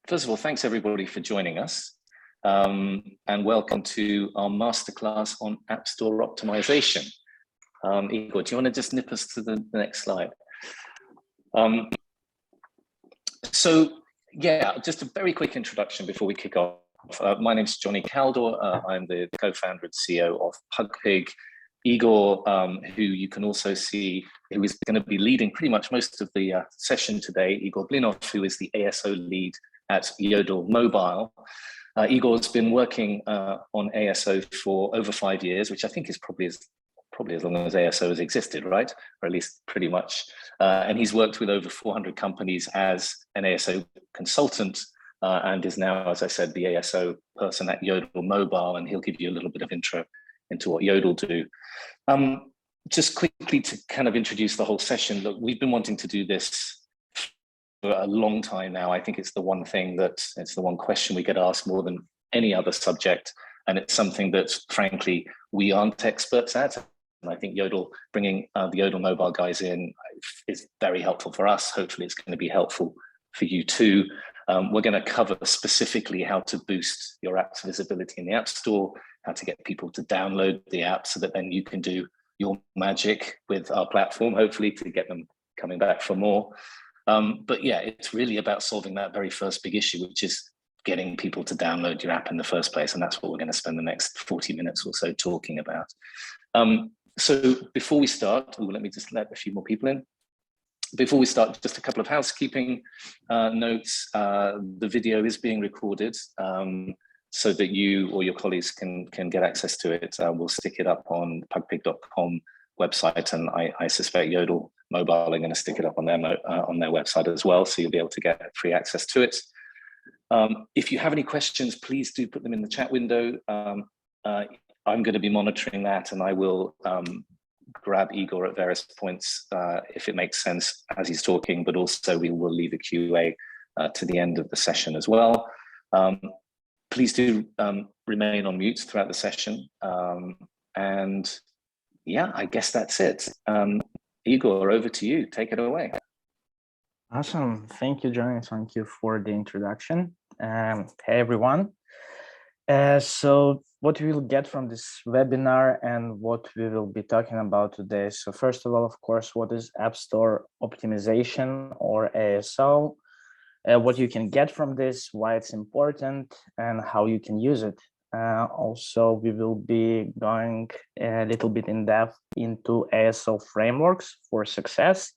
First of all, thanks everybody for joining us, and welcome to our masterclass on App Store optimization. Igor, do you want to just nip us to the next slide? Yeah, just a very quick introduction before we kick off. My name is Johnny Caldor. I'm the co-founder and CEO of PugPig. Igor, who you can also see, who is going to be leading pretty much most of the session today, Igor Blinov, who is the ASO lead at Yodel Mobile. Igor's been working on ASO for over 5 years, which I think is probably as long as ASO has existed, right? Or at least pretty much. And he's worked with over 400 companies as an ASO consultant, and is now, as I said, the ASO person at Yodel Mobile, and he'll give you a little bit of intro into what Yodel do. Just quickly to kind of introduce the whole session, look, we've been wanting to do this for a long time now. I think it's the one question we get asked more than any other subject. And it's something that, frankly, we aren't experts at. And I think Yodel, bringing the Yodel Mobile guys in, is very helpful for us. Hopefully it's going to be helpful for you too. We're going to cover specifically how to boost your app's visibility in the App Store, how to get people to download the app so that then you can do your magic with our platform, hopefully to get them coming back for more. But yeah, it's really about solving that very first big issue, which is getting people to download your app in the first place. And that's what we're going to spend the next 40 minutes or so talking about. So before we start, let me just let a few more people in. Before we start, just a couple of housekeeping notes. The video is being recorded so that you or your colleagues can get access to it. We'll stick it up on pugpig.com website, and I suspect Yodel Mobile are going to stick it up on their website as well, so you'll be able to get free access to it. If you have any questions, please do put them in the chat window. I'm going to be monitoring that, and I will grab Igor at various points if it makes sense as he's talking, but also we will leave a QA to the end of the session as well. Please do remain on mute throughout the session. And yeah, I guess that's it. Igor, over to you. Take it away. Awesome. Thank you, Johnny. Thank you for the introduction. Hey, everyone. So what we will get from this webinar and what we will be talking about today. So first of all, of course, what is App Store optimization, or ASO? What you can get from this, why it's important, and how you can use it. Also, we will be going a little bit in depth into ASO frameworks for success,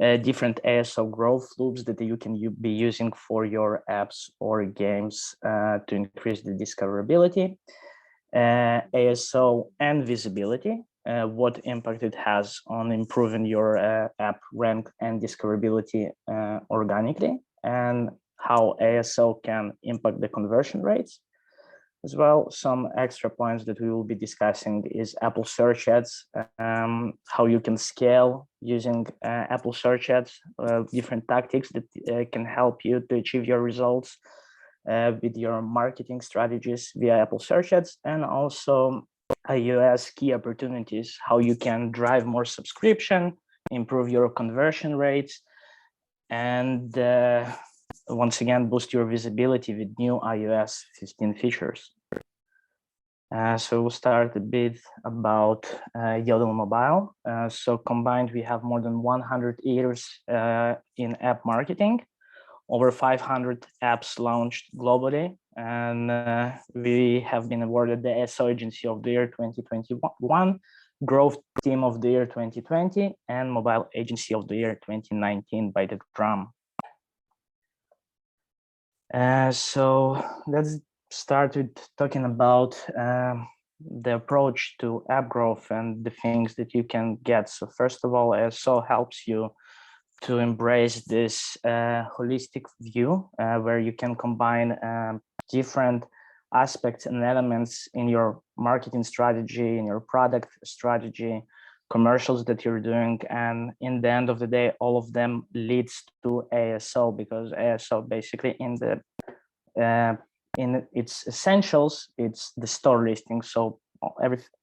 different ASO growth loops that you can be using for your apps or games to increase the discoverability, ASO and visibility, what impact it has on improving your app rank and discoverability organically, and how ASO can impact the conversion rates. As well, some extra points that we will be discussing is Apple Search Ads, how you can scale using Apple Search Ads, different tactics that can help you to achieve your results with your marketing strategies via Apple Search Ads, and also iOS key opportunities, how you can drive more subscription, improve your conversion rates, and once again, boost your visibility with new iOS 15 features. So we'll start a bit about Yodel Mobile. So combined, we have more than 100 years in app marketing, over 500 apps launched globally, and we have been awarded the ASO Agency of the Year 2021, Growth Team of the Year 2020, and Mobile Agency of the Year 2019 by the Drum. So let's start with talking about the approach to app growth and the things that you can get. So first of all, ASO helps you to embrace this holistic view where you can combine different aspects and elements in your marketing strategy, in your product strategy, commercials that you're doing, and in the end of the day, all of them leads to ASO, because ASO basically in its essentials, it's the store listing. So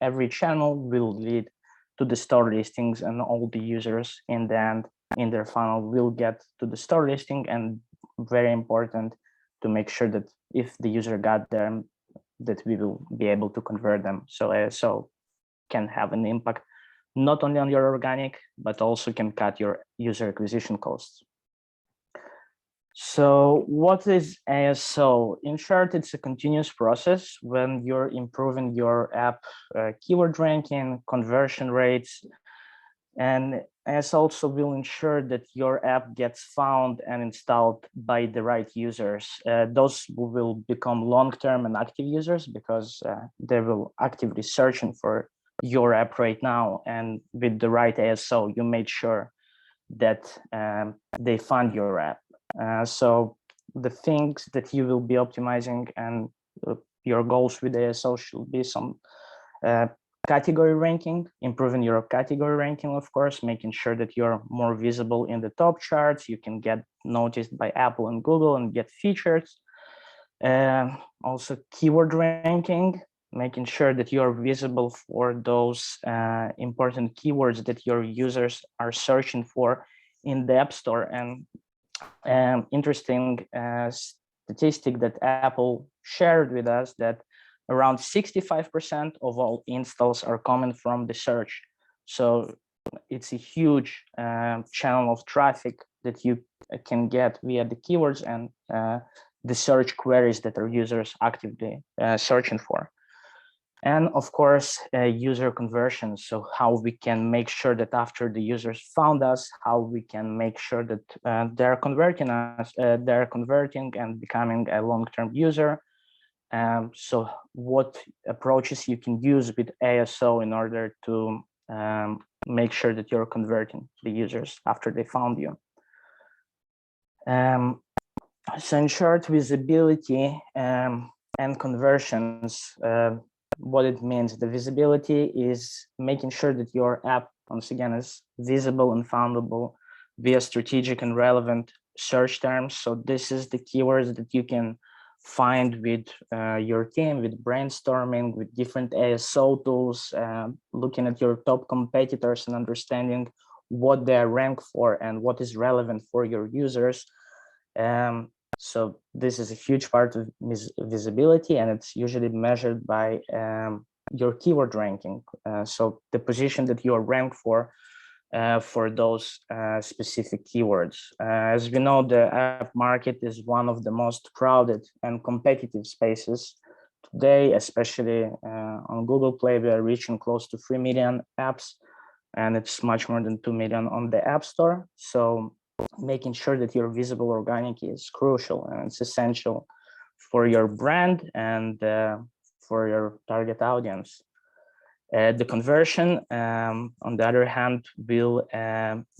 every channel will lead to the store listings, and all the users in the end in their funnel will get to the store listing, and very important, to make sure that if the user got them, that we will be able to convert them. So ASO can have an impact not only on your organic, but also can cut your user acquisition costs. So what is ASO? In short, it's a continuous process when you're improving your app keyword ranking, conversion rates, and ASO also will ensure that your app gets found and installed by the right users. Those will become long-term and active users because they will actively searching for your app right now. And with the right ASO, you made sure that they find your app. So the things that you will be optimizing and your goals with ASO should be some category ranking, improving your category ranking, of course, making sure that you're more visible in the top charts. You can get noticed by Apple and Google and get featured. Also keyword ranking, making sure that you're visible for those important keywords that your users are searching for in the App Store. And interesting statistic that Apple shared with us that around 65% of all installs are coming from the search. So it's a huge channel of traffic that you can get via the keywords and the search queries that our users actively searching for. And of course, user conversion. So how we can make sure that after the users found us, how we can make sure that they're converting us, they're converting and becoming a long-term user. So what approaches you can use with ASO in order to make sure that you're converting the users after they found you. So in short, visibility and conversions, what it means, the visibility is making sure that your app, once again, is visible and foundable via strategic and relevant search terms. So this is the keywords that you can find with your team, with brainstorming, with different ASO tools, looking at your top competitors and understanding what they're ranked for and what is relevant for your users. So this is a huge part of visibility, and it's usually measured by your keyword ranking. So the position that you are ranked for those specific keywords. As we know, the app market is one of the most crowded and competitive spaces today, especially on Google Play. We are reaching close to 3 million apps, and it's much more than 2 million on the App Store. So making sure that you're visible organic is crucial, and it's essential for your brand and for your target audience. The conversion, on the other hand, will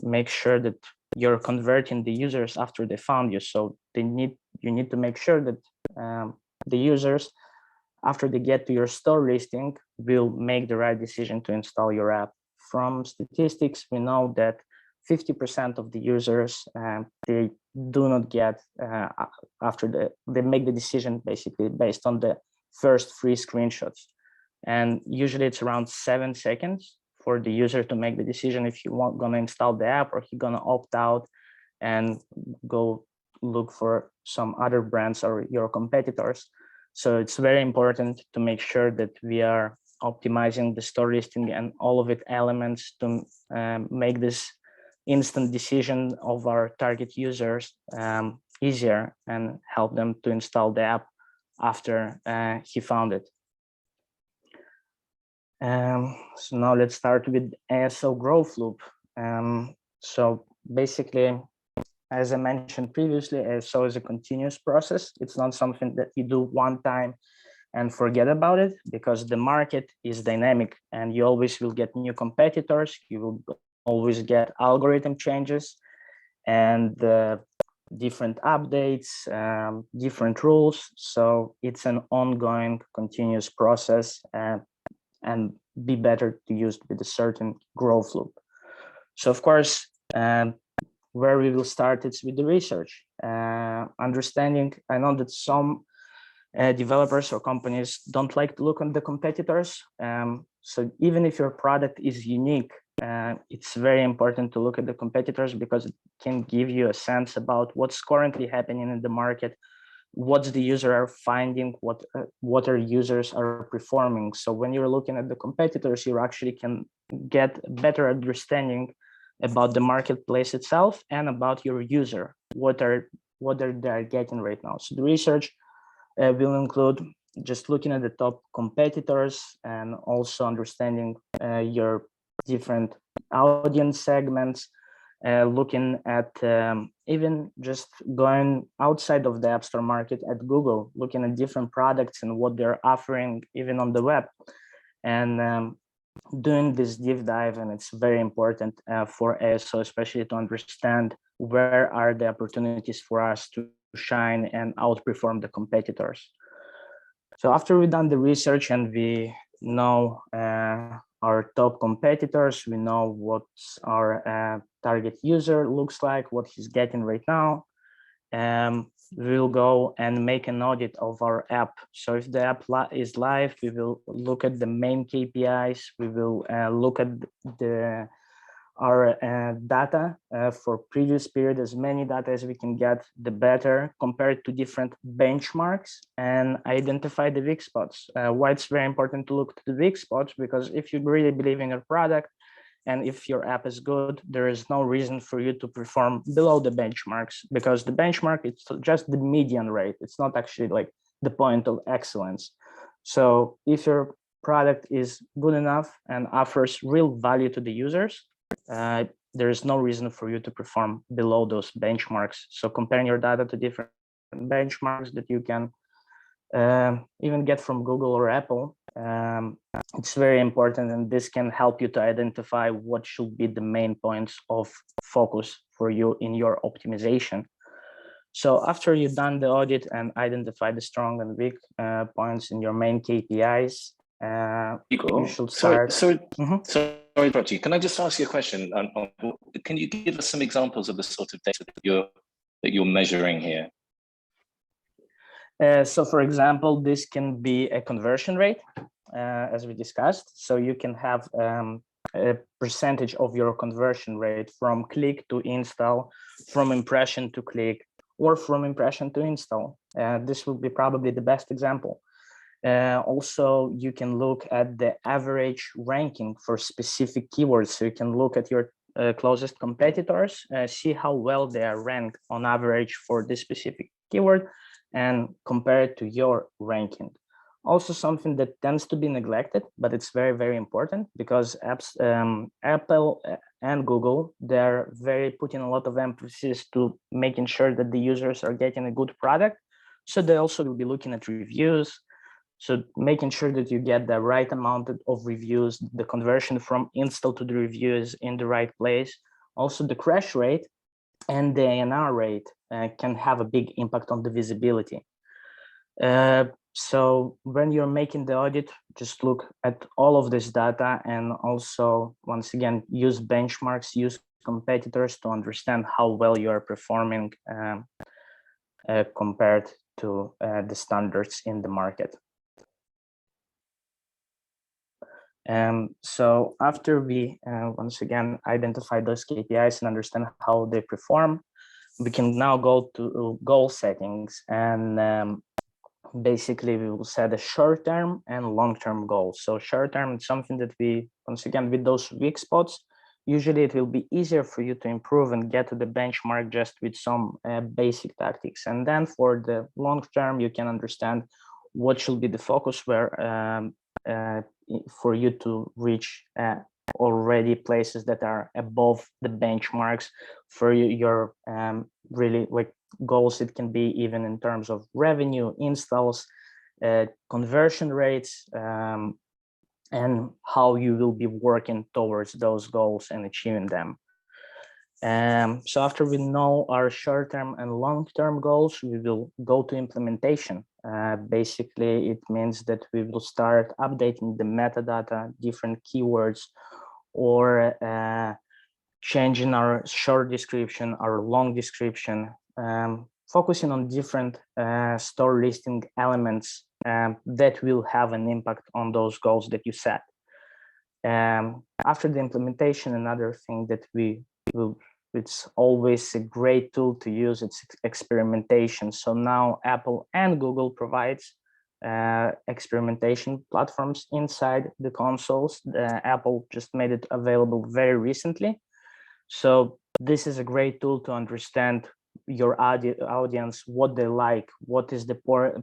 make sure that you're converting the users after they found you. So you need to make sure that the users, after they get to your store listing, will make the right decision to install your app. From statistics, we know that 50% of the users, they do not get after they make the decision basically based on the first 3 screenshots. And usually it's around 7 seconds for the user to make the decision if you gonna install the app or he's gonna opt out and go look for some other brands or your competitors. So it's very important to make sure that we are optimizing the store listing and all of its elements to make this instant decision of our target users easier and help them to install the app after he found it. So now let's start with ASO growth loop. So basically, as I mentioned previously, ASO is a continuous process. It's not something that you do one time and forget about it, because the market is dynamic and you always will get new competitors. You will always get algorithm changes and different updates, different rules. So it's an ongoing continuous process and be better to use with a certain growth loop. So of course, where we will start is with the research, understanding. I know that some developers or companies don't like to look at the competitors. So even if your product is unique, it's very important to look at the competitors because it can give you a sense about what's currently happening in the market, what the user are finding, what our users are performing. So when you're looking at the competitors, you actually can get a better understanding about the marketplace itself and about your user, what are they getting right now. So the research will include just looking at the top competitors and also understanding your different audience segments, looking at even just going outside of the App Store market at Google, looking at different products and what they're offering even on the web, and doing this deep dive. And it's very important for ASO, especially to understand where are the opportunities for us to shine and outperform the competitors. So after we've done the research and we know our top competitors, we know what our target user looks like, what he's getting right now, we'll go and make an audit of our app. So if the app is live, we will look at the main KPIs, we will look at our data for previous period, as many data as we can get, the better, compared to different benchmarks, and identify the weak spots. Why it's very important to look at the weak spots, because if you really believe in your product and if your app is good, there is no reason for you to perform below the benchmarks, because the benchmark, it's just the median rate. It's not actually like the point of excellence. So if your product is good enough and offers real value to the users, there is no reason for you to perform below those benchmarks. So comparing your data to different benchmarks that you can even get from Google or Apple, it's very important, and this can help you to identify what should be the main points of focus for you in your optimization. So after you've done the audit and identify the strong and weak points in your main KPIs, you should start. Sorry, Prati, can I just ask you a question? Can you give us some examples of the sort of data that you're measuring here? So for example, this can be a conversion rate, as we discussed. So you can have a percentage of your conversion rate from click to install, from impression to click, or from impression to install. This will be probably the best example. Also, you can look at the average ranking for specific keywords. So you can look at your closest competitors, see how well they are ranked on average for this specific keyword, and compare it to your ranking. Also, something that tends to be neglected, but it's very, very important, because Apple and Google, they're putting a lot of emphasis to making sure that the users are getting a good product. So they also will be looking at reviews. So making sure that you get the right amount of reviews, the conversion from install to the reviews in the right place. Also the crash rate and the ANR rate can have a big impact on the visibility. So when you're making the audit, just look at all of this data, and also, once again, use benchmarks, use competitors to understand how well you are performing compared to the standards in the market. So after we once again identify those KPIs and understand how they perform, we can now go to goal settings, and basically we will set a short-term and long-term goals. So short-term is something that we, once again, with those weak spots, usually it will be easier for you to improve and get to the benchmark just with some basic tactics. And then for the long-term, you can understand what should be the focus where for you to reach already places that are above the benchmarks for your really like goals. It can be even in terms of revenue, installs, conversion rates, and how you will be working towards those goals and achieving them. So after we know our short-term and long-term goals, we will go to implementation. Basically, it means that we will start updating the metadata, different keywords, or changing our short description, our long description, focusing on different store listing elements that will have an impact on those goals that you set. After the implementation, another thing that we will it's always a great tool to use. It's experimentation. So now Apple and Google provides experimentation platforms inside the consoles. Apple just made it available very recently. So this is a great tool to understand your audience, what they like, what is the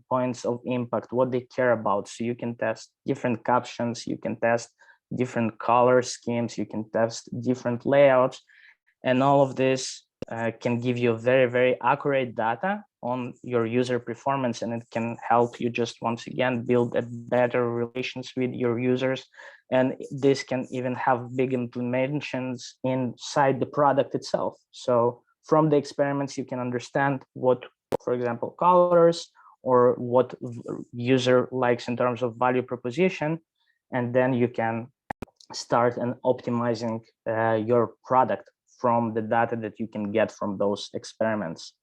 points of impact, what they care about. So you can test different captions, you can test different color schemes, you can test different layouts, and all of this can give you very, very accurate data on your user performance, and it can help you just once again build a better relations with your users. And this can even have big implementations inside the product itself. So from the experiments, you can understand what, for example, colors or what user likes in terms of value proposition, and then you can start and optimizing your product from the data that you can get from those experiments.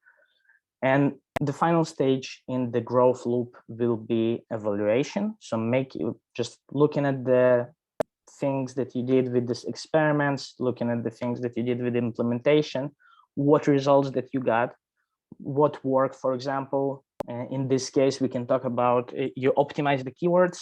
And the final stage in the growth loop will be evaluation. So make you just looking at the things that you did with these experiments, looking at the things that you did with implementation, what results that you got, what worked. For example, in this case, we can talk about you optimize the keywords.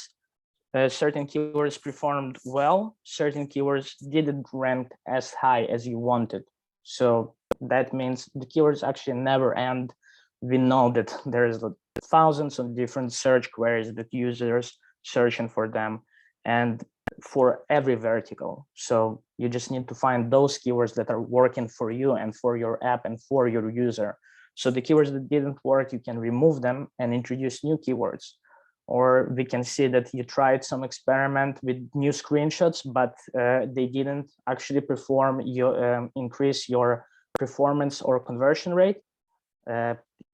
Certain keywords performed well, certain keywords didn't rank as high as you wanted. So that means the keywords actually never end. We know that there's thousands of different search queries that users searching for them, and for every vertical. So you just need to find those keywords that are working for you and for your app and for your user. So the keywords that didn't work, you can remove them and introduce new keywords. Or we can see that you tried some experiment with new screenshots, but they didn't actually perform your increase your performance or conversion rate.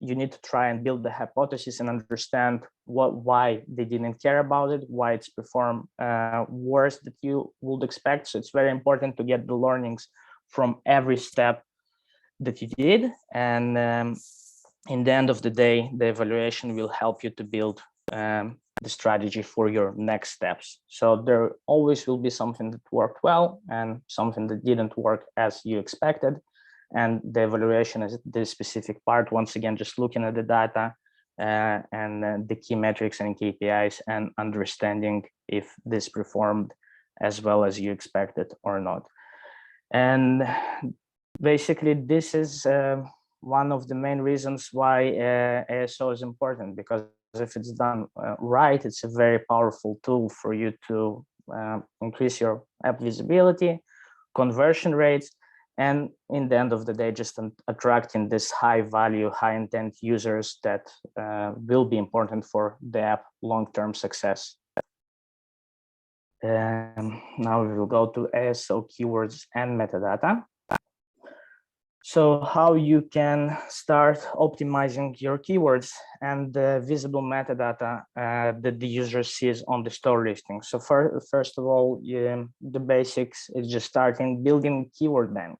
You need to try and build the hypothesis and understand why they didn't care about it, why it's performed worse than you would expect. So it's very important to get the learnings from every step that you did. And in the end of the day, the evaluation will help you to build the strategy for your next steps. So there always will be something that worked well and something that didn't work as you expected. And the evaluation is the specific part, once again, just looking at the data and the key metrics and KPIs and understanding if this performed as well as you expected or not. And basically, this is one of the main reasons why ASO is important, because if it's done right, it's a very powerful tool for you to increase your app visibility, conversion rates, and in the end of the day, just attracting this high value, high intent users that will be important for the app long-term success. Now we will go to ASO keywords and metadata. So how you can start optimizing your keywords and the visible metadata that the user sees on the store listing. So first of all, the basics is just starting building keyword bank.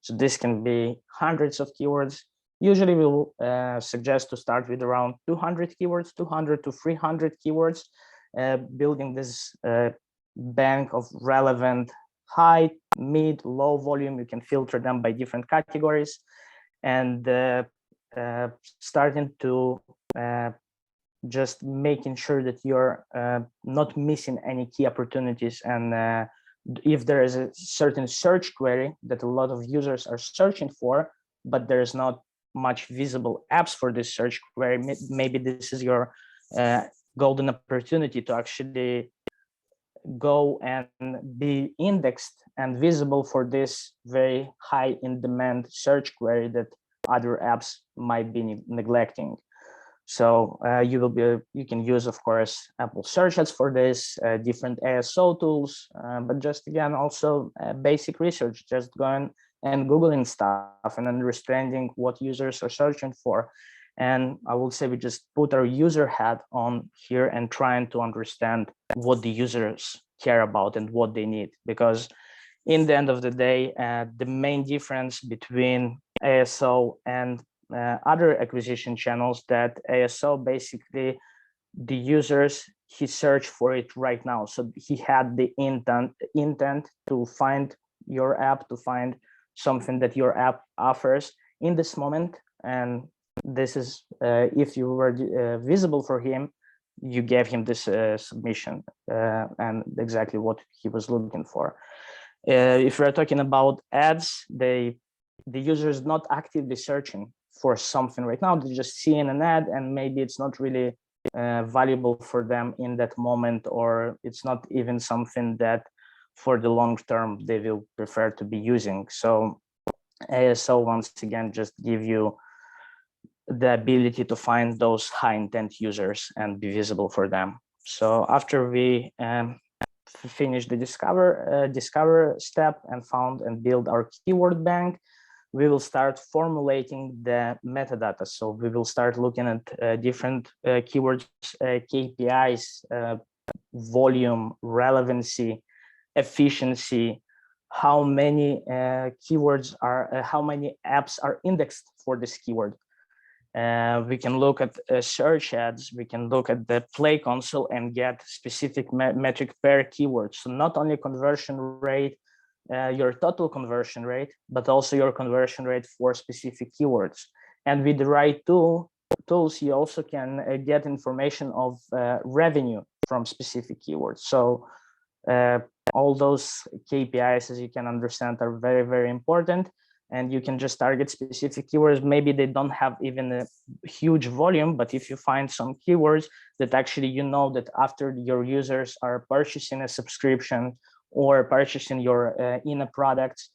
So this can be hundreds of keywords. Usually we'll suggest to start with around 200 keywords, 200 to 300 keywords, building this bank of relevant high, mid, low volume. You can filter them by different categories, and starting to just making sure that you're not missing any key opportunities. And if there is a certain search query that a lot of users are searching for, but there's not much visible apps for this search query, maybe this is your golden opportunity to actually go and be indexed and visible for this very high in demand search query that other apps might be neglecting. So you can use, of course, Apple Search Ads for this, different ASO tools, but just again, also basic research, just going and Googling stuff and understanding what users are searching for. And I will say we just put our user hat on here and trying to understand what the users care about and what they need. Because in the end of the day, the main difference between ASO and other acquisition channels, that ASO basically the users, he searched for it right now. So he had the intent to find your app, to find something that your app offers in this moment. And this is, if you were visible for him, you gave him this submission and exactly what he was looking for. If we're talking about ads, the user is not actively searching for something right now. They're just seeing an ad, and maybe it's not really valuable for them in that moment, or it's not even something that for the long term they will prefer to be using. So ASO once again just give you the ability to find those high intent users and be visible for them. So after we finish the discover step and found and build our keyword bank, we will start formulating the metadata. So we will start looking at different keywords, KPIs, volume, relevancy, efficiency, how many keywords are, how many apps are indexed for this keyword. We can look at search ads, we can look at the Play Console and get specific metric per keyword. So not only conversion rate, your total conversion rate, but also your conversion rate for specific keywords. And with the right tools, you also can get information of revenue from specific keywords. So all those KPIs, as you can understand, are very, very important. And you can just target specific keywords. Maybe they don't have even a huge volume, but if you find some keywords that actually you know that after your users are purchasing a subscription or purchasing your in-app products,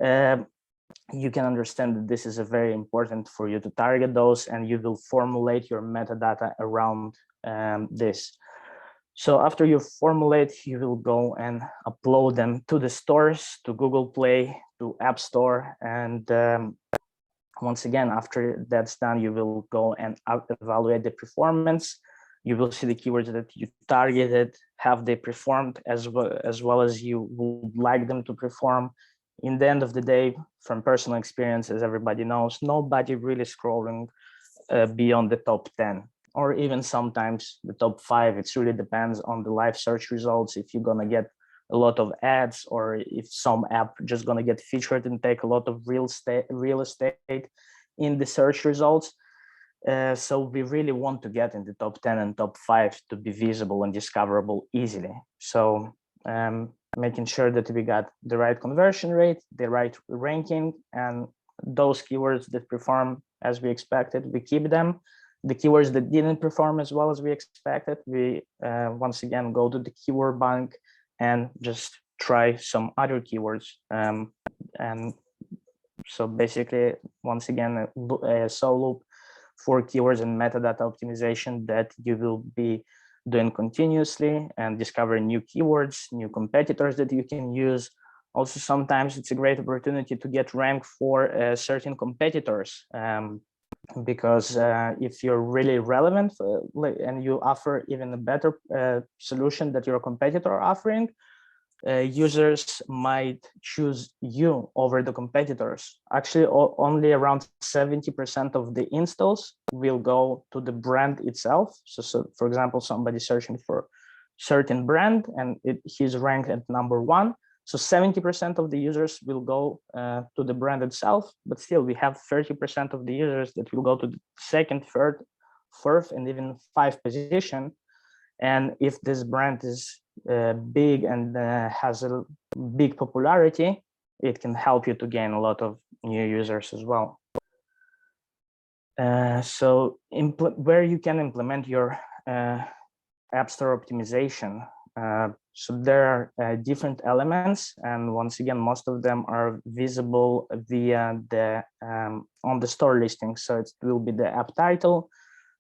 you can understand that this is a very important for you to target those, and you will formulate your metadata around this. So after you formulate, you will go and upload them to the stores, to Google Play, to App Store. And once again, after that's done, you will go and evaluate the performance. You will see the keywords that you targeted, have they performed as well as you would like them to perform. In the end of the day, from personal experience, as everybody knows, nobody really scrolling beyond the top 10. Or even sometimes the top 5. It really depends on the live search results. If you're gonna get a lot of ads, or if some app just gonna get featured and take a lot of real estate in the search results. So we really want to get in the top 10 and top 5 to be visible and discoverable easily. So making sure that we got the right conversion rate, the right ranking, and those keywords that perform as we expected, we keep them. The keywords that didn't perform as well as we expected, we once again go to the keyword bank and just try some other keywords. And so basically, once again, a solo loop for keywords and metadata optimization that you will be doing continuously and discovering new keywords, new competitors that you can use. Also, sometimes it's a great opportunity to get ranked for certain competitors. Because if you're really relevant and you offer even a better solution that your competitor are offering, users might choose you over the competitors. Actually, only around 70% of the installs will go to the brand itself. So for example, somebody searching for certain brand and he's ranked at #1. So 70% of the users will go to the brand itself, but still we have 30% of the users that will go to the second, third, fourth, and even 5th position. And if this brand is big and has a big popularity, it can help you to gain a lot of new users as well. So where you can implement your App Store optimization. So there are different elements, and once again, most of them are visible via the on the store listing. So it will be the app title,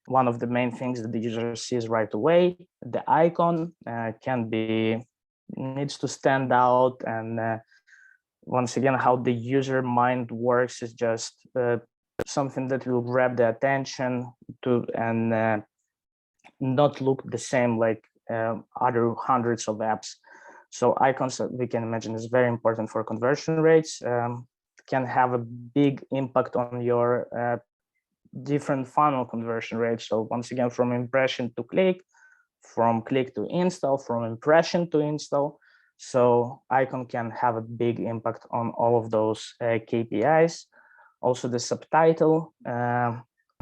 one of the main things that the user sees right away. The icon needs to stand out, and once again, how the user mind works is just something that will grab the attention to and not look the same like other hundreds of apps. So icons, we can imagine, is very important for conversion rates. Can have a big impact on your different funnel conversion rates. So once again, from impression to click, from click to install, from impression to install. So icon can have a big impact on all of those KPIs. Also, the subtitle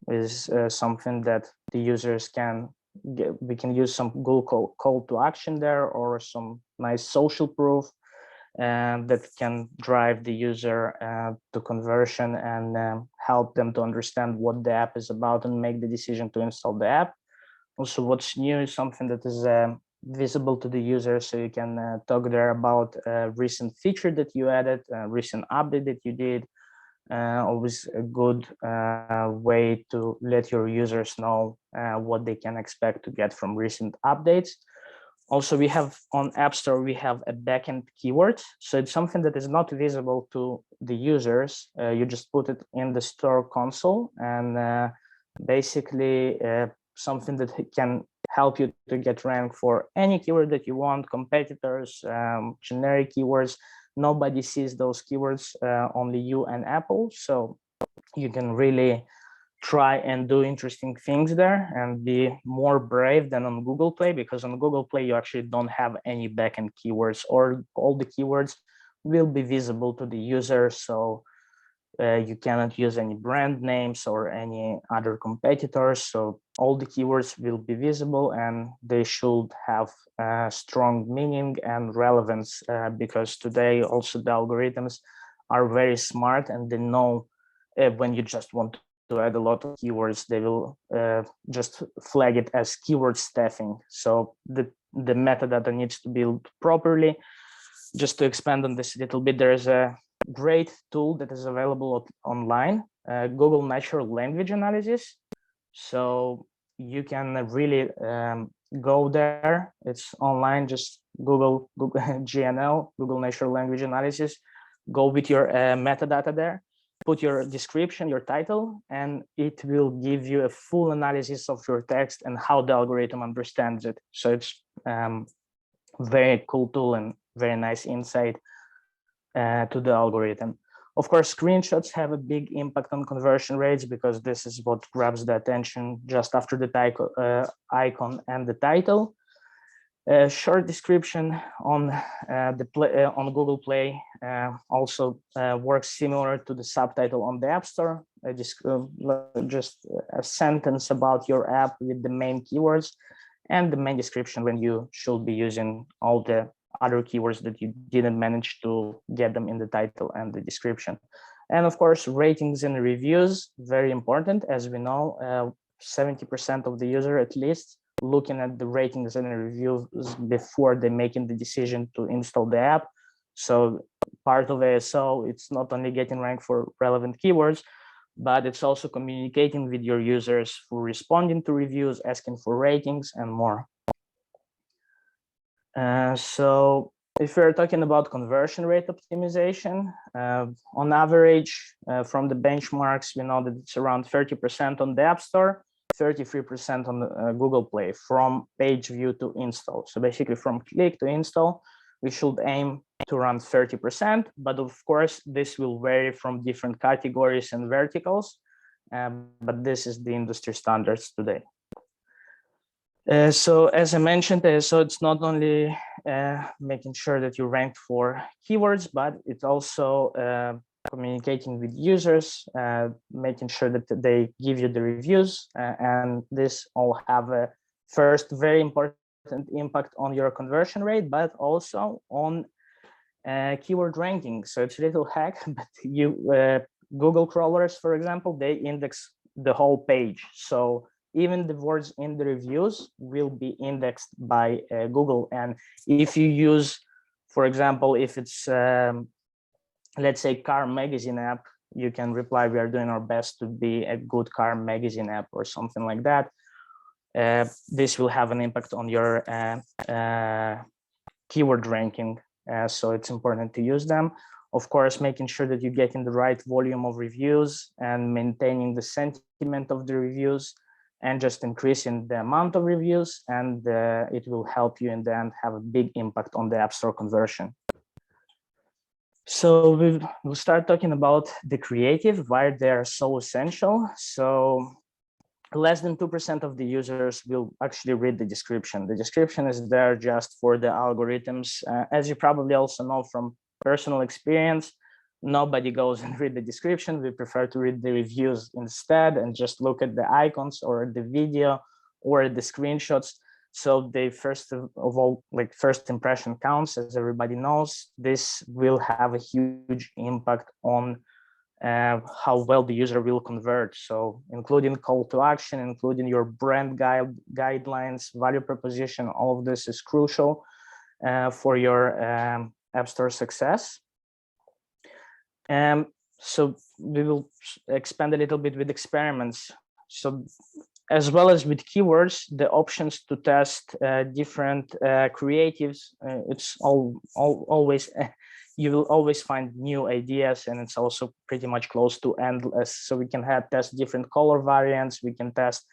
is something that the users can get. We can use some Google call to action there, or some nice social proof that can drive the user to conversion and help them to understand what the app is about and make the decision to install the app. Also, what's new is something that is visible to the user, so you can talk there about a recent feature that you added, a recent update that you did. Always a good way to let your users know what they can expect to get from recent updates. Also, we have on App Store, we have a backend keyword. So it's something that is not visible to the users. You just put it in the store console, and basically something that can help you to get ranked for any keyword that you want, competitors, generic keywords. Nobody sees those keywords, only you and Apple. So you can really try and do interesting things there and be more brave than on Google Play, because on Google Play, you actually don't have any backend keywords, or all the keywords will be visible to the user. So you cannot use any brand names or any other competitors. So all the keywords will be visible, and they should have strong meaning and relevance, because today also the algorithms are very smart, and they know when you just want to add a lot of keywords, they will just flag it as keyword stuffing. So the metadata needs to be built properly. Just to expand on this a little bit, there is a great tool that is available online, Google Natural Language Analysis. So you can really go there. It's online, just Google GNL, Google Natural Language Analysis. Go with your metadata there, put your description, your title, and it will give you a full analysis of your text and how the algorithm understands it. So it's very cool tool and very nice insight to the algorithm. Of course, screenshots have a big impact on conversion rates, because this is what grabs the attention just after the icon and the title. Short description on on Google Play also works similar to the subtitle on the App Store. Just a sentence about your app with the main keywords, and the main description when you should be using all the other keywords that you didn't manage to get them in the title and the description. And of course, ratings and reviews, very important. As we know, 70% of the user at least looking at the ratings and reviews before they making the decision to install the app. So part of ASO, it's not only getting ranked for relevant keywords, but it's also communicating with your users for responding to reviews, asking for ratings, and more. So if we're talking about conversion rate optimization, on average, from the benchmarks, we know that it's around 30% on the App Store, 33% on the, Google Play, from page view to install. So basically from click to install, we should aim to around 30%, but of course, this will vary from different categories and verticals, but this is the industry standards today. So as I mentioned, so it's not only making sure that you rank for keywords, but it's also communicating with users, making sure that they give you the reviews, and this all have a first very important impact on your conversion rate, but also on keyword ranking. So it's a little hack, but Google crawlers, for example, they index the whole page. So even the words in the reviews will be indexed by Google. And if you use, for example, if it's, let's say, car magazine app, you can reply, we are doing our best to be a good car magazine app or something like that. This will have an impact on your keyword ranking. So it's important to use them. Of course, making sure that you get in the right volume of reviews and maintaining the sentiment of the reviews, and just increasing the amount of reviews, and it will help you in the end have a big impact on the App Store conversion. So we'll start talking about the creative, why they're so essential. So less than 2% of the users will actually read the description. The description is there just for the algorithms. As you probably also know from personal experience, nobody goes and read the description. We prefer to read the reviews instead and just look at the icons or the video or the screenshots. So they first of all, like first impression counts, as everybody knows. This will have a huge impact on how well the user will convert. So including call to action, including your brand guidelines, value proposition, all of this is crucial for your App Store success. So we will expand a little bit with experiments. So as well as with keywords, the options to test different creatives, it's always you will always find new ideas, and it's also pretty much close to endless. So we can test different color variants, we can test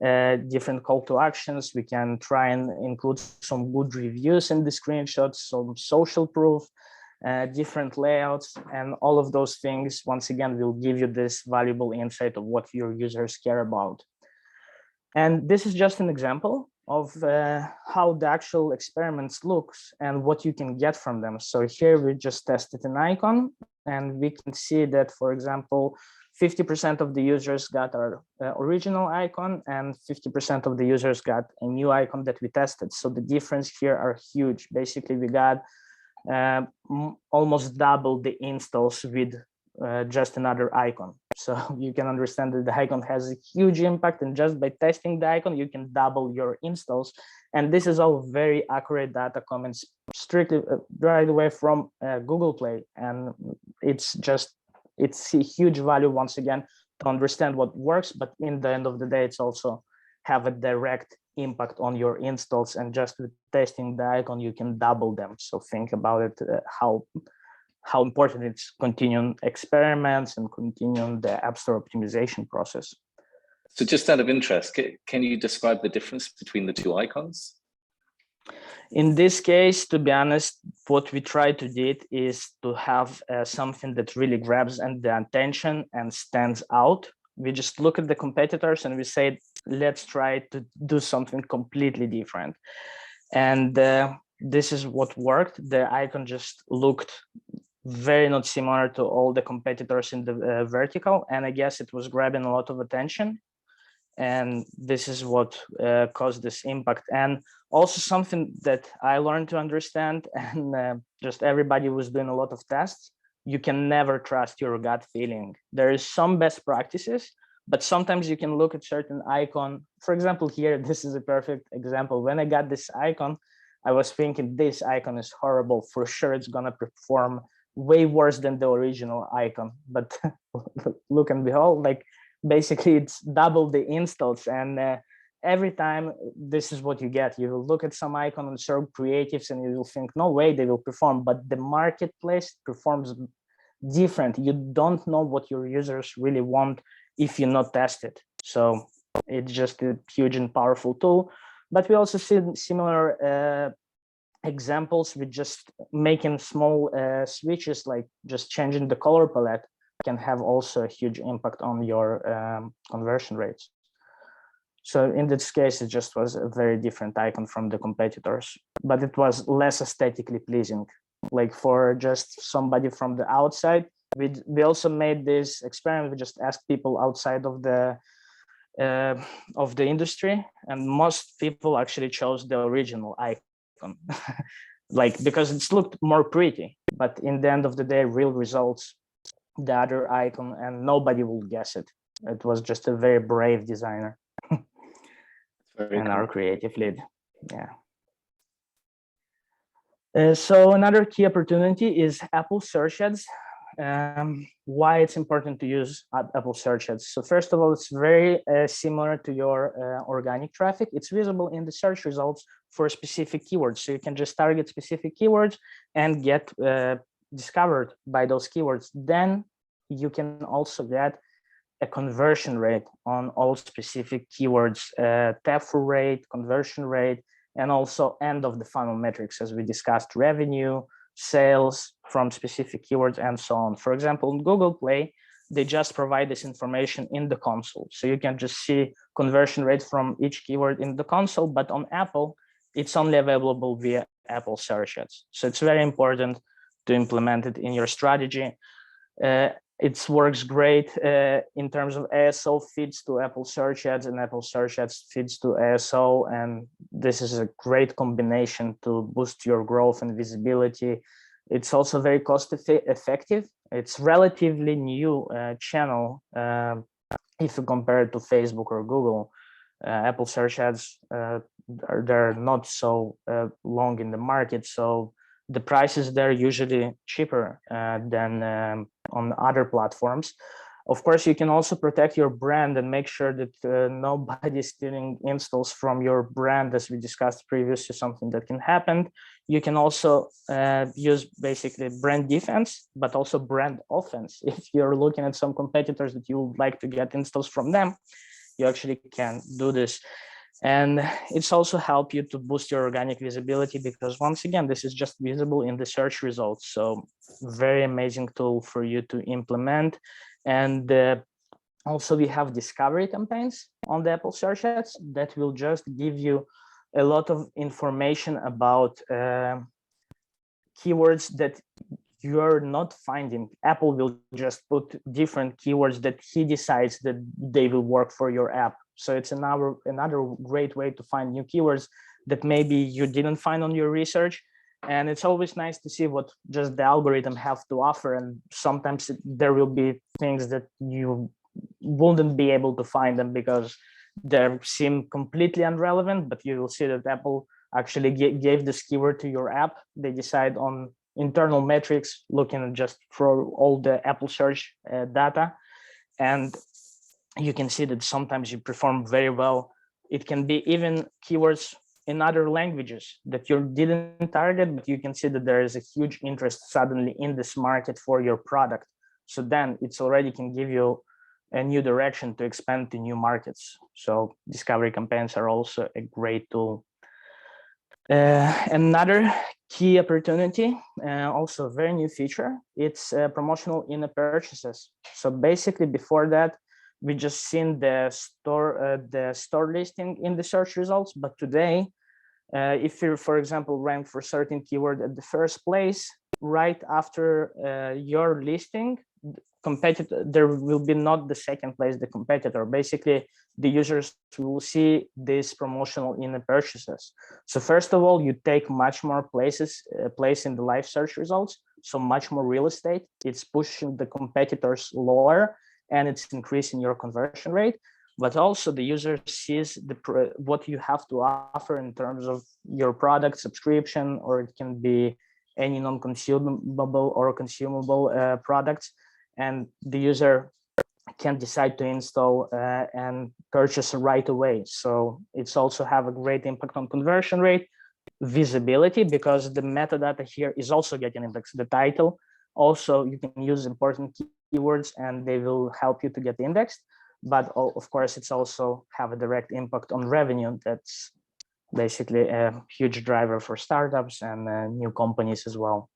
different call to actions, we can try and include some good reviews in the screenshots, some social proof, different layouts, and all of those things, once again, will give you this valuable insight of what your users care about. And this is just an example of how the actual experiments looks and what you can get from them. So here we just tested an icon, and we can see that, for example, 50% of the users got our original icon, and 50% of the users got a new icon that we tested. So the difference here are huge. Basically, we got almost double the installs with just another icon. So you can understand that the icon has a huge impact, and just by testing the icon, you can double your installs. And this is all very accurate data coming strictly right away from Google Play. And it's a huge value, once again, to understand what works, but in the end of the day, it's also have a direct impact on your installs. And just with testing the icon, you can double them. So think about it, how important it's continuing experiments and continuing the App Store optimization process. So just out of interest, can you describe the difference between the two icons? In this case, to be honest, what we try to do is to have something that really grabs the attention and stands out. We just look at the competitors and we say, let's try to do something completely different. And this is what worked. The icon just looked very not similar to all the competitors in the vertical, and I guess it was grabbing a lot of attention, and this is what caused this impact. And also something that I learned to understand, and just everybody was doing a lot of tests, you can never trust your gut feeling. There is some best practices, but sometimes you can look at certain icon. For example, here, this is a perfect example. When I got this icon, I was thinking this icon is horrible. For sure, it's gonna perform way worse than the original icon. But look and behold, like basically it's double the installs. And every time this is what you get. You will look at some icon and serve creatives and you will think, no way they will perform, but the marketplace performs different. You don't know what your users really want if you not test it. So it's just a huge and powerful tool. But we also see similar examples with just making small switches, like just changing the color palette can have also a huge impact on your conversion rates. So in this case, it just was a very different icon from the competitors, but it was less aesthetically pleasing. Like for just somebody from the outside, we also made this experiment. We just asked people outside of the industry, and most people actually chose the original icon. Like because it's looked more pretty, but in the end of the day, real results, the other icon, and nobody will guess it. It was just a very brave designer and our creative lead. Yeah. So another key opportunity is Apple search ads. Why it's important to use Apple search ads. So first of all, it's very similar to your organic traffic. It's visible in the search results for specific keywords. So you can just target specific keywords and get discovered by those keywords. Then you can also get a conversion rate on all specific keywords, tap-through rate, conversion rate, and also end of the funnel metrics, as we discussed, revenue, sales from specific keywords, and so on. For example, in Google Play, they just provide this information in the console. So you can just see conversion rate from each keyword in the console, but on Apple, it's only available via Apple Search Ads. So it's very important to implement it in your strategy. It works great in terms of ASO feeds to Apple Search Ads, and Apple Search Ads feeds to ASO. And this is a great combination to boost your growth and visibility. It's also very cost effective. It's relatively new channel if you compare it to Facebook or Google. Apple Search Ads, they're not so long in the market. So the prices there usually cheaper than on other platforms. Of course, you can also protect your brand and make sure that nobody's stealing installs from your brand, as we discussed previously, something that can happen. You can also use basically brand defense, but also brand offense. If you're looking at some competitors that you would like to get installs from them, you actually can do this. And it's also help you to boost your organic visibility, because once again, this is just visible in the search results. So very amazing tool for you to implement. And also we have discovery campaigns on the Apple Search Ads that will just give you a lot of information about keywords that you're not finding. Apple will just put different keywords that he decides that they will work for your app. So it's another great way to find new keywords that maybe you didn't find on your research. And it's always nice to see what just the algorithm have to offer. And sometimes there will be things that you wouldn't be able to find them because they seem completely irrelevant, but you will see that Apple actually gave this keyword to your app. They decide on internal metrics, looking at just for all the Apple search data. And you can see that sometimes you perform very well. It can be even keywords in other languages that you didn't target, but you can see that there is a huge interest suddenly in this market for your product. So then it's already can give you a new direction to expand to new markets. So discovery campaigns are also a great tool. Another key opportunity, also a very new feature, it's promotional in-app purchases. So basically before that, we just seen the store listing in the search results, but today, if you, for example, rank for certain keyword at the first place, right after your listing, competitor, there will be not the second place, the competitor. Basically, the users will see this promotional in the purchases. So first of all, you take much more place in the live search results, so much more real estate. It's pushing the competitors lower, and it's increasing your conversion rate. But also the user sees what you have to offer in terms of your product subscription, or it can be any non-consumable or consumable products. And the user can decide to install and purchase right away. So it's also have a great impact on conversion rate, visibility, because the metadata here is also getting indexed. The title, also you can use important keywords and they will help you to get indexed. But of course, it's also have a direct impact on revenue. That's basically a huge driver for startups and new companies as well.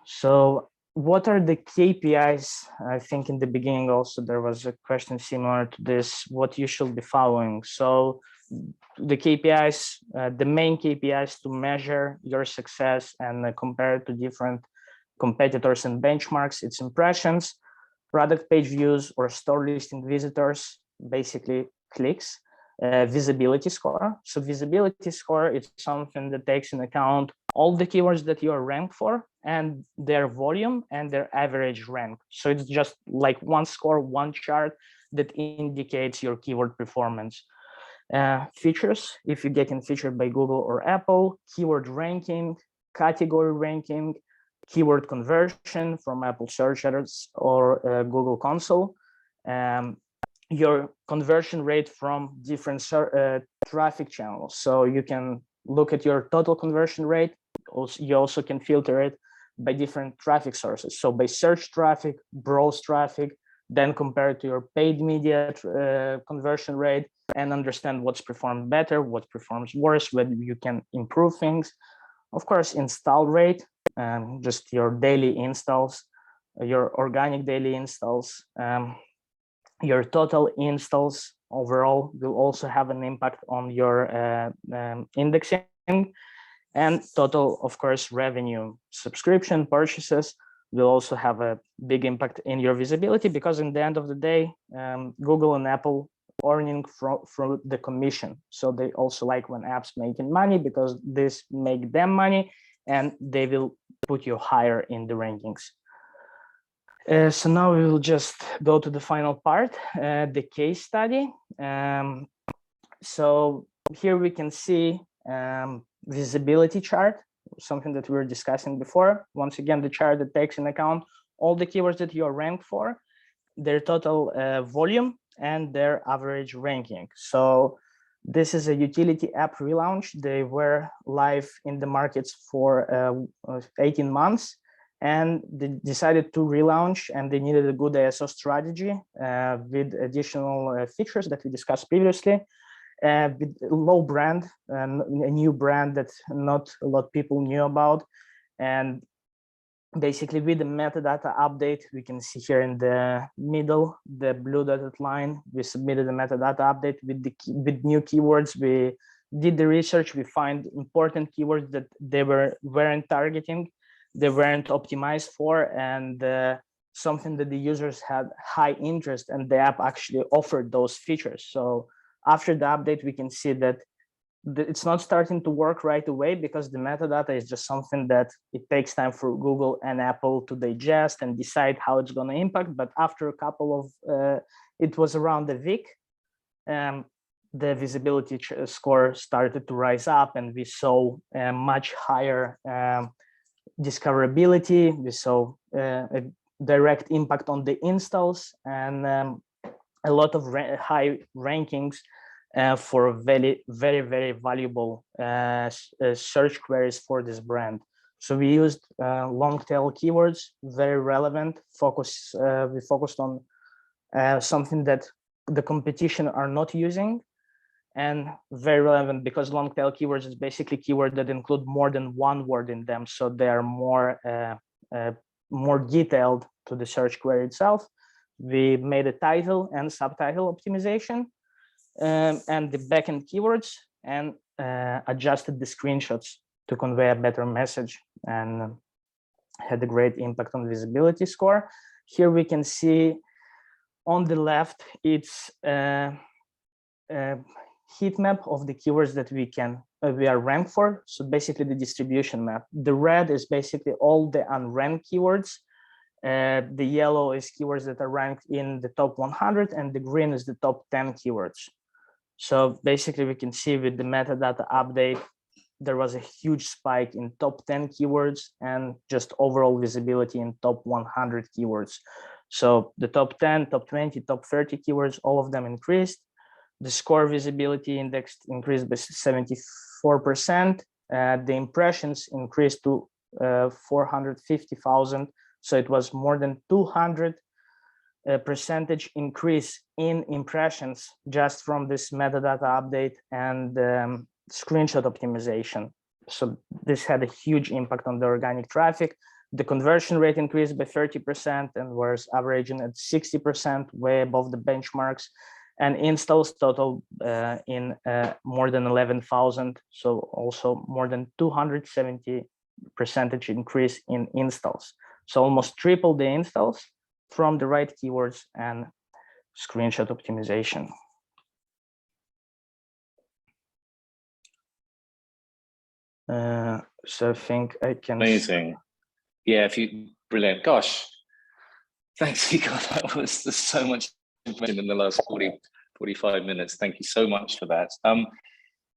So what are the KPIs? I think in the beginning also there was a question similar to this, what you should be following. So the KPIs, the main KPIs to measure your success and compare it to different competitors and benchmarks, it's impressions, product page views or store listing visitors, basically clicks, visibility score. So visibility score is something that takes into account all the keywords that you are ranked for and their volume and their average rank. So it's just like one score, one chart that indicates your keyword performance. Features, if you're getting featured by Google or Apple, keyword ranking, category ranking, keyword conversion from Apple Search Ads or Google Console, your conversion rate from different traffic channels. So you can look at your total conversion rate. Also, you also can filter it by different traffic sources. So by search traffic, browse traffic, then compare it to your paid media conversion rate and understand what's performed better, what performs worse, whether you can improve things. Of course, install rate, just your daily installs, your organic daily installs, your total installs overall will also have an impact on your indexing, and total, of course, revenue. Subscription purchases will also have a big impact in your visibility, because in the end of the day, Google and Apple earning from the commission. So they also like when apps making money, because this make them money, and they will put you higher in the rankings. So now we will just go to the final part, the case study. So here we can see visibility chart, something that we were discussing before. Once again, the chart that takes into account all the keywords that you are ranked for, their total volume, and their average ranking. So this is a utility app relaunch. They were live in the markets for 18 months, and they decided to relaunch, and they needed a good ASO strategy with additional features that we discussed previously. With low brand, a new brand that not a lot of people knew about. And basically with the metadata update, we can see here in the middle, the blue dotted line, we submitted a metadata update with new keywords. We did the research, we find important keywords that they weren't targeting, they weren't optimized for, and something that the users had high interest, and the app actually offered those features. So after the update, we can see that it's not starting to work right away, because the metadata is just something that it takes time for Google and Apple to digest and decide how it's going to impact. But after a couple of, it was around a week, the visibility score started to rise up, and we saw a much higher discoverability. We saw a direct impact on the installs, and a lot of high rankings for very, very valuable search queries for this brand. So we used long tail keywords, very relevant. We focused on something that the competition are not using, and very relevant, because long tail keywords is basically keyword that include more than one word in them. So they are more detailed to the search query itself. We made a title and subtitle optimization, and the backend keywords, and adjusted the screenshots to convey a better message, and had a great impact on visibility score. Here we can see on the left, it's a heat map of the keywords that we are ranked for. So basically the distribution map. The red is basically all the unranked keywords. The yellow is keywords that are ranked in the top 100, and the green is the top 10 keywords. So basically we can see with the metadata update, there was a huge spike in top 10 keywords, and just overall visibility in top 100 keywords. So the top 10, top 20, top 30 keywords, all of them increased. The score visibility index increased by 74%. The impressions increased to 450,000. So it was more than 200% increase in impressions just from this metadata update and screenshot optimization. So this had a huge impact on the organic traffic. The conversion rate increased by 30% and was averaging at 60%, way above the benchmarks. And installs total in more than 11,000. So also more than 270% increase in installs. So almost triple the installs from the right keywords and screenshot optimization. So I think I can. Amazing. Yeah, brilliant. Gosh, thanks, Igor. That was there's so much information in the last 45 minutes. Thank you so much for that.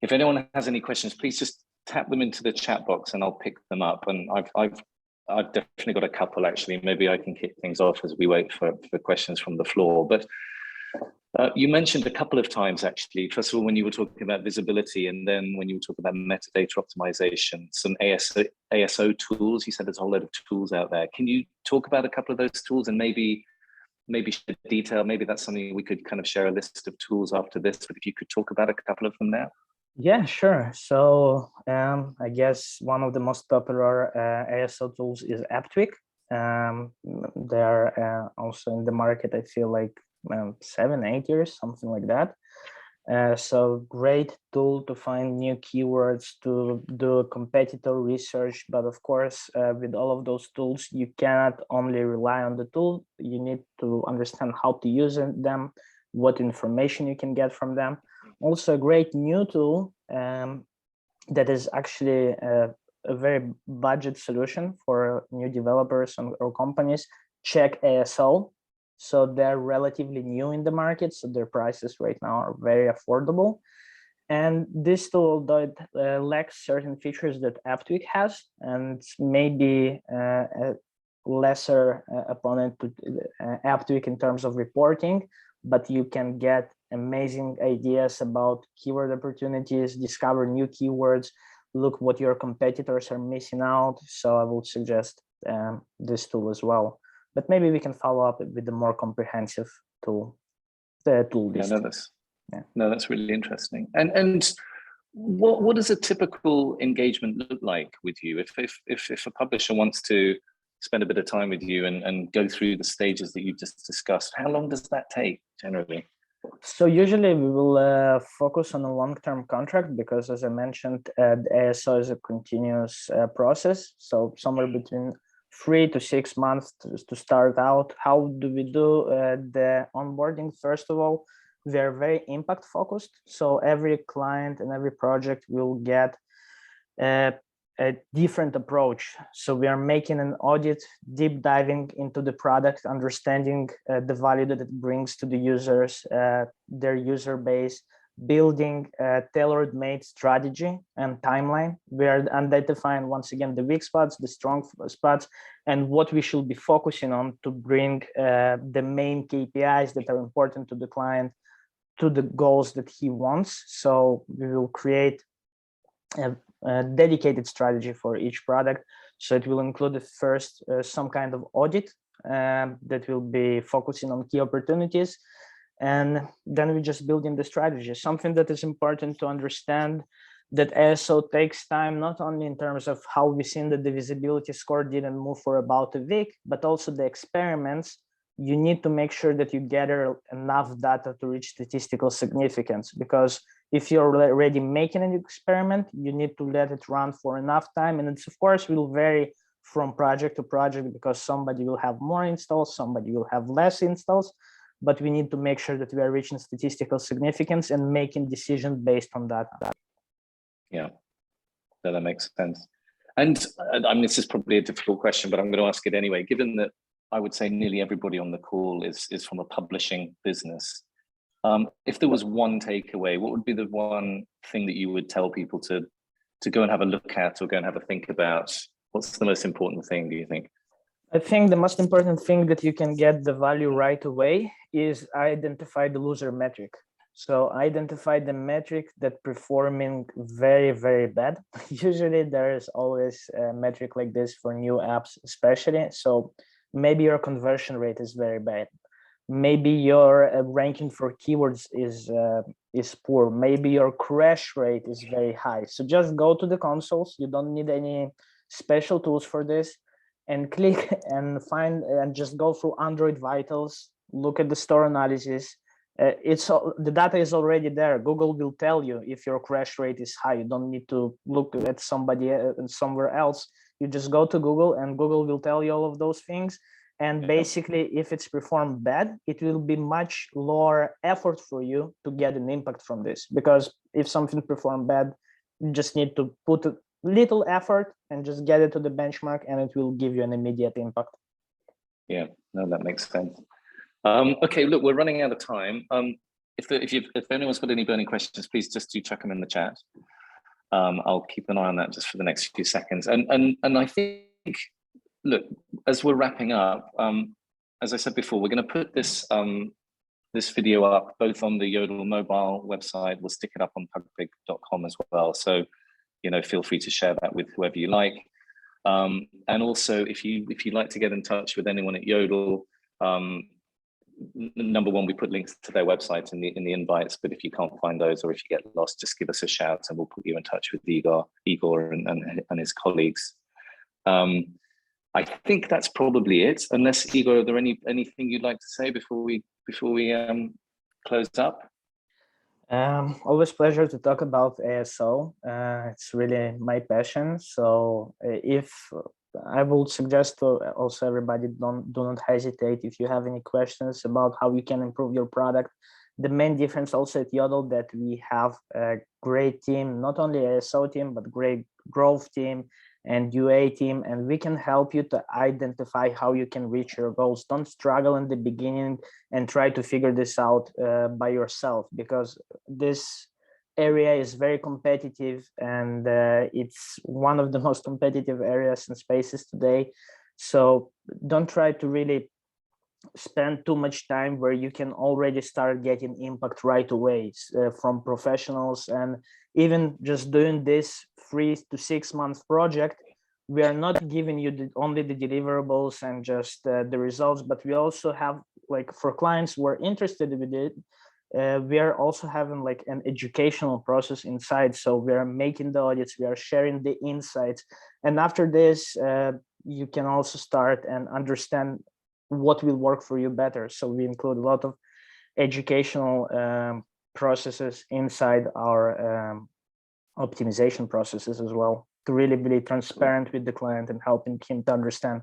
If anyone has any questions, please just tap them into the chat box and I'll pick them up. And I've definitely got a couple, actually. Maybe I can kick things off as we wait for questions from the floor. But you mentioned a couple of times, actually, first of all, when you were talking about visibility, and then when you were talking about metadata optimization, some ASO tools. You said there's a whole lot of tools out there. Can you talk about a couple of those tools and maybe share detail? Maybe that's something we could kind of share a list of tools after this, but if you could talk about a couple of them now. Yeah, sure. So I guess one of the most popular ASO tools is AppTweak. They are also in the market, I feel like 7-8 years, something like that. So great tool to find new keywords, to do competitor research. But of course, with all of those tools, you cannot only rely on the tool. You need to understand how to use them, what information you can get from them. Also, a great new tool that is actually a very budget solution for new developers or companies, Check ASO. So they're relatively new in the market, so their prices right now are very affordable. And this tool, though it lacks certain features that Aptweak has, and maybe a lesser opponent to Aptweak in terms of reporting, but you can get amazing ideas about keyword opportunities, discover new keywords, look what your competitors are missing out. So I would suggest this tool as well. But maybe we can follow up with the more comprehensive tool, the tool list. No, that's really interesting. And what does a typical engagement look like with you? If a publisher wants to spend a bit of time with you and go through the stages that you've just discussed, how long does that take generally? So usually we will focus on a long-term contract because, as I mentioned, the ASO is a continuous process. So somewhere between 3 to 6 months to start out. How do we do the onboarding? First of all, we are very impact focused. So every client and every project will get a different approach. So we are making an audit, deep diving into the product, understanding the value that it brings to the users, their user base, building a tailor-made strategy and timeline. We are identifying, once again, the weak spots, the strong spots, and what we should be focusing on to bring the main KPIs that are important to the client to the goals that he wants. So we will create a dedicated strategy for each product. So it will include first some kind of audit that will be focusing on key opportunities. And then we just build in the strategy. Something that is important to understand, that ASO takes time, not only in terms of how we've seen that the visibility score didn't move for about a week, but also the experiments. You need to make sure that you gather enough data to reach statistical significance, because if you're already making an experiment, you need to let it run for enough time. And it's, of course, will vary from project to project, because somebody will have more installs, somebody will have less installs, but we need to make sure that we are reaching statistical significance and making decisions based on that. Yeah, no, that makes sense. And I mean, this is probably a difficult question, but I'm going to ask it anyway. Given that I would say nearly everybody on the call is from a publishing business, if there was one takeaway, what would be the one thing that you would tell people to go and have a look at or go and have a think about? What's the most important thing, do you think? I think the most important thing that you can get the value right away is identify the loser metric. So identify the metric that performing very, very bad. Usually there is always a metric like this for new apps, especially. So maybe your conversion rate is very bad. Maybe your ranking for keywords is poor. Maybe your crash rate is very high. So just go to the consoles. You don't need any special tools for this, and click and find and just go through Android Vitals. Look at the store analysis. The data is already there. Google will tell you if your crash rate is high. You don't need to look at somebody somewhere else. You just go to Google and Google will tell you all of those things. And basically, if it's performed bad, it will be much lower effort for you to get an impact from this. Because if something performed bad, you just need to put a little effort and just get it to the benchmark, and it will give you an immediate impact. Yeah, no, that makes sense. Okay, look, we're running out of time. If anyone's got any burning questions, please just do chuck them in the chat. I'll keep an eye on that just for the next few seconds. And I think, look, as we're wrapping up, as I said before, we're going to put this this video up both on the Yodel mobile website. We'll stick it up on pugpig.com as well. So, you know, feel free to share that with whoever you like. And also, if you'd like to get in touch with anyone at Yodel, number one, we put links to their website in the invites, but if you can't find those, or if you get lost, just give us a shout and we'll put you in touch with Igor and his colleagues. I think that's probably it. Unless Igor, are there anything you'd like to say before we close up? Always pleasure to talk about ASO. It's really my passion. So if I would suggest to also everybody, do not hesitate if you have any questions about how you can improve your product. The main difference also at Yodel that we have a great team, not only ASO team, but great growth team and UA team, and we can help you to identify how you can reach your goals. Don't struggle in the beginning and try to figure this out by yourself, because this area is very competitive, and it's one of the most competitive areas in spaces today. So don't try to really spend too much time where you can already start getting impact right away from professionals. And even just doing this 3 to 6 month project, we are not giving you only the deliverables and just the results, but we also have, like, for clients who are interested with it, we are also having like an educational process inside. So we are making the audits, we are sharing the insights, and after this you can also start and understand what will work for you better. So we include a lot of educational processes inside our optimization processes as well, to really be transparent with the client and helping him to understand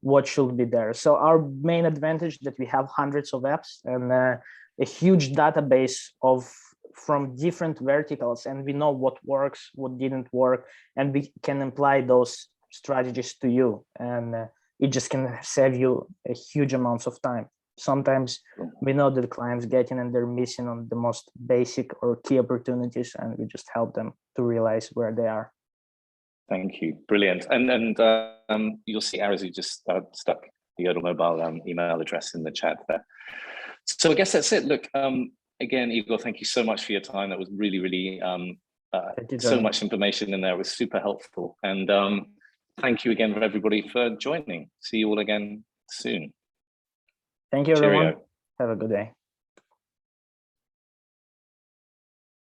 what should be there. So our main advantage that we have hundreds of apps and a huge database from different verticals, and we know what works, what didn't work, and we can apply those strategies to you, and it just can save you a huge amounts of time. Sometimes we know that the clients getting and they're missing on the most basic or key opportunities, and we just help them to realize where they are. Thank you, brilliant. And you'll see Arazu just stuck the Yodel mobile email address in the chat there. So I guess that's it. Look, again, Igor, thank you so much for your time. That was really, really so much information in there. It was super helpful. And thank you again for everybody for joining. See you all again soon. Thank you, everyone. Cheerio. Have a good day.